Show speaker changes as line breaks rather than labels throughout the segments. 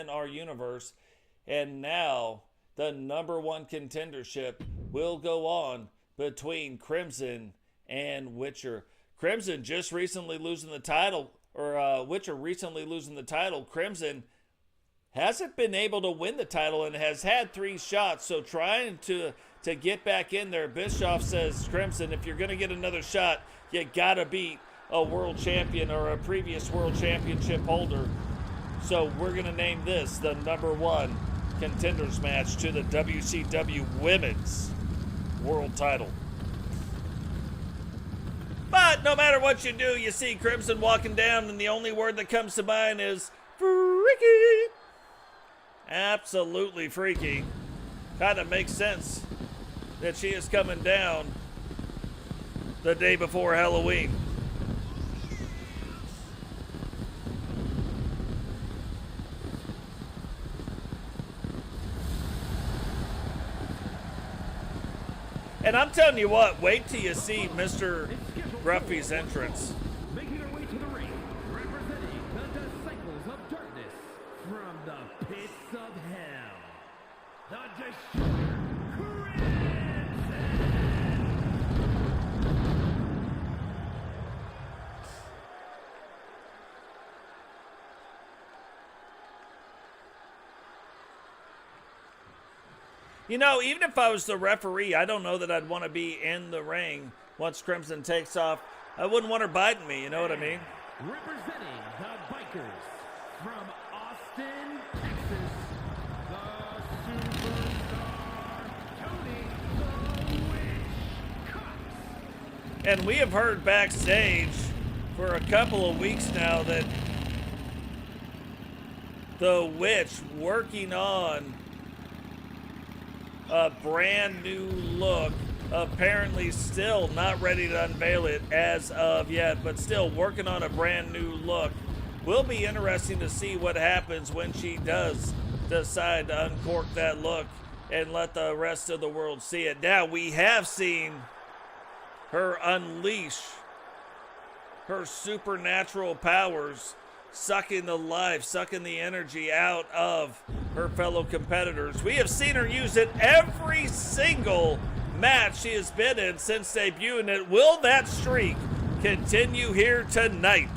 in our universe. And now the number 1 contendership will go on between Crimson and Witcher. Crimson just recently losing the title, or Witcher recently losing the title. Crimson hasn't been able to win the title and has had 3 shots, so trying to get back in there. Bischoff says, Crimson, if you're going to get another shot, you got to beat a world champion or a previous world championship holder. So we're going to name this the number 1 contenders match to the WCW Women's World title. But no matter what you do, you see Crimson walking down, and the only word that comes to mind is freaky. Absolutely freaky. Kind of makes sense that she is coming down the day before Halloween. And I'm telling you what, wait till you see Mr. Gruffy's entrance.
Making her way to the ring, representing the Disciples of Darkness from the pits of hell, the Destroyer, Crimson!
You know, even if I was the referee, I don't know that I'd want to be in the ring once Crimson takes off. I wouldn't want her biting me, you know what I mean?
Representing the Bikers from Austin, Texas, the Superstar, Totes, the Witch Cuts.
And we have heard backstage for a couple of weeks now that the Witch working on a brand new look, apparently still not ready to unveil it as of yet, but still working on a brand new look. Will be interesting to see what happens when she does decide to uncork that look and let the rest of the world see it. Now, we have seen her unleash her supernatural powers, sucking the life, sucking the energy out of her fellow competitors. We have seen her use it every single match she has been in since debuting it. Will that streak continue here tonight?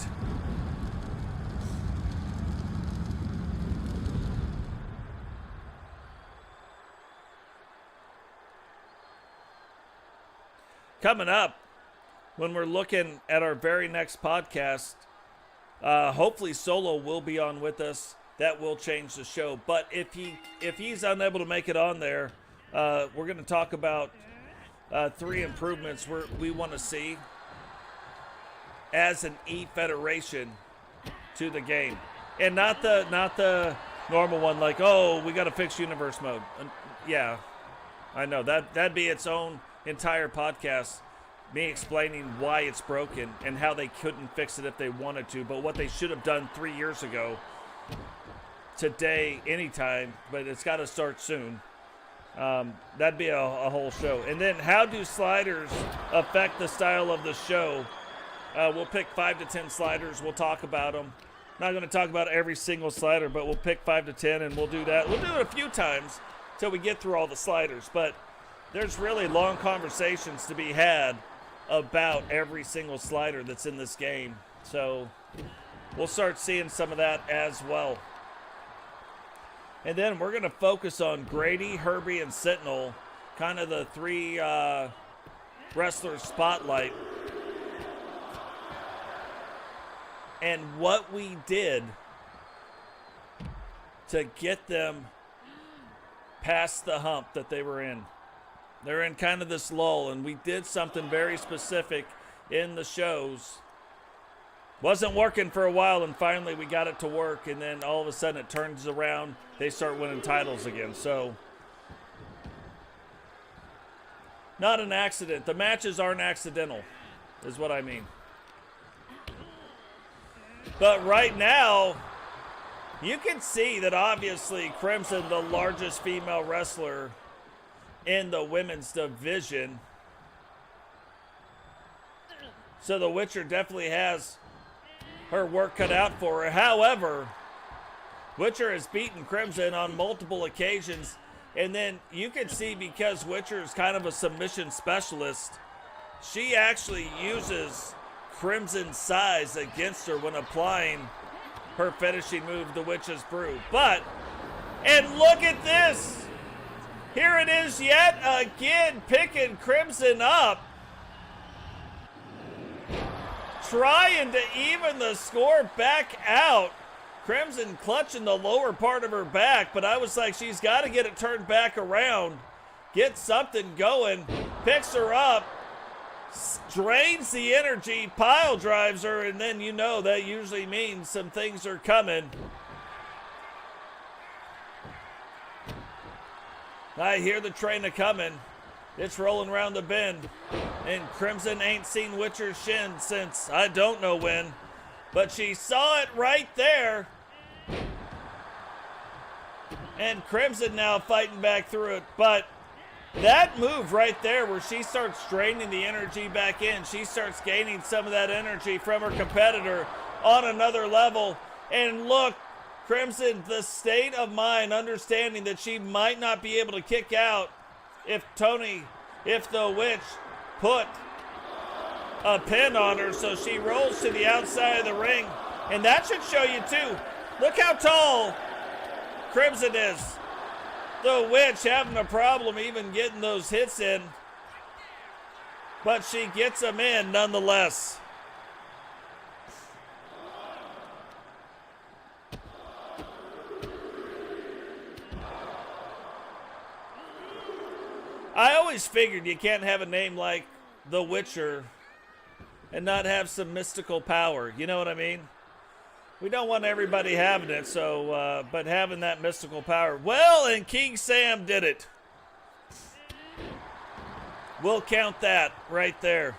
Coming up, when we're looking at our very next podcast, hopefully Solo will be on with us. That will change the show. But if he's unable to make it on there, we're going to talk about 3 improvements we want to see as an E-Federation to the game, and not the normal one like, oh, we got to fix universe mode. Yeah, I know that'd be its own entire podcast, me explaining why it's broken and how they couldn't fix it if they wanted to, but what they should have done 3 years ago, today, anytime, but it's got to start soon. That'd be a whole show. And then how do sliders affect the style of the show? We'll pick 5 to 10 sliders. We'll talk about them. Not going to talk about every single slider, but we'll pick 5 to 10 and we'll do that. We'll do it a few times till we get through all the sliders, but there's really long conversations to be had about every single slider that's in this game. So we'll start seeing some of that as well. And then we're going to focus on Grady, Herbie, and Sentinel, kind of the 3 wrestler spotlight. And what we did to get them past the hump that they were in. They're in kind of this lull, and we did something very specific in the shows. Wasn't working for a while, and finally we got it to work, and then all of a sudden it turns around. They start winning titles again. So, not an accident. The matches aren't accidental, is what I mean. But right now, you can see that obviously Crimson, the largest female wrestler in the women's division. So the Witcher definitely has her work cut out for her. However, Witcher has beaten Crimson on multiple occasions. And then you can see, because Witcher is kind of a submission specialist, she actually uses Crimson's size against her when applying her finishing move, the Witch's Brew. And look at this. Here it is yet again, picking Crimson up. Trying to even the score back out. Crimson clutching the lower part of her back, but I was like, she's got to get it turned back around, get something going, picks her up, drains the energy, pile drives her, and then you know that usually means some things are coming. I hear the train a-coming. It's rolling around the bend, and Crimson ain't seen Witcher's shin since I don't know when. But she saw it right there. And Crimson now fighting back through it. But that move right there where she starts draining the energy back in, she starts gaining some of that energy from her competitor on another level. And look, Crimson, the state of mind, understanding that she might not be able to kick out if the Witch put a pin on her, so she rolls to the outside of the ring. And that should show you too. Look how tall Crimson is. The Witch having a problem even getting those hits in, but she gets them in nonetheless. I always figured you can't have a name like The Witcher and not have some mystical power. You know what I mean? We don't want everybody having it, so, but having that mystical power. Well, and King Sam did it. We'll count that right there.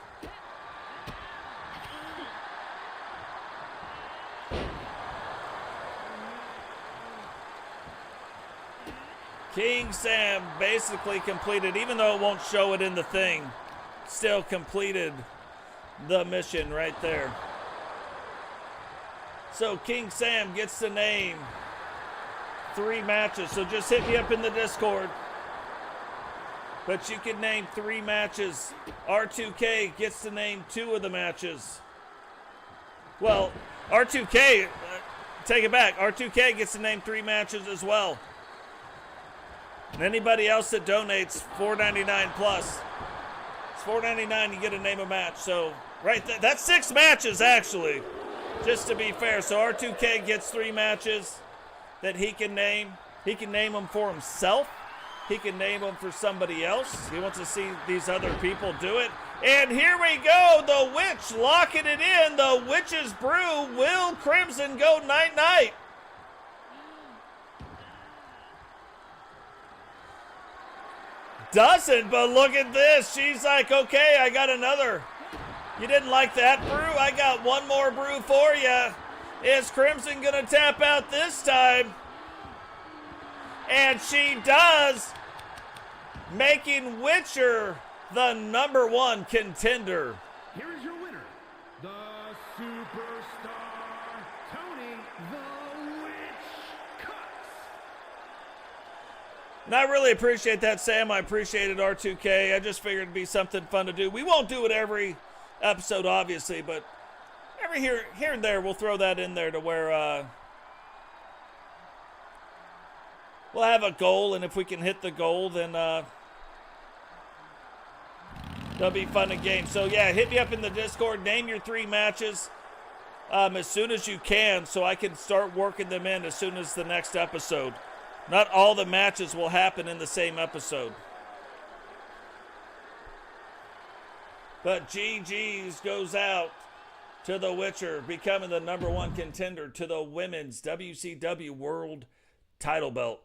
King Sam basically completed, even though it won't show it in the thing, still completed the mission right there. So King Sam gets to name 3 matches. So just hit me up in the Discord. But you can name 3 matches. R2K gets to name 2 of the matches. Well, R2K, take it back. R2K gets to name 3 matches as well. And anybody else that donates $4.99 plus, it's $4.99, you get to name a match. So right there, that's 6 matches actually, just to be fair. So R2K gets 3 matches that he can name. He can name them for himself. He can name them for somebody else. He wants to see these other people do it. And here we go, the Witch locking it in. The Witch's Brew. Will Crimson go night-night? Doesn't, but look at this. She's like, okay, I got another. You didn't like that brew? I got one more brew for you. Is Crimson gonna tap out this time? And she does, making Witcher the #1 contender.
Here is your winner, the superstar, Tony the Witch Cuts.
And I really appreciate that, Sam. I appreciated R2K. I just figured it'd be something fun to do. We won't do it every episode, obviously, but every here and there, we'll throw that in there to where we'll have a goal, and if we can hit the goal, then that'll be fun and game. So yeah, hit me up in the Discord. Name your 3 matches as soon as you can, so I can start working them in as soon as the next episode. Not all the matches will happen in the same episode. But GG's goes out to the Witcher, becoming the #1 contender to the Women's WCW World Title Belt.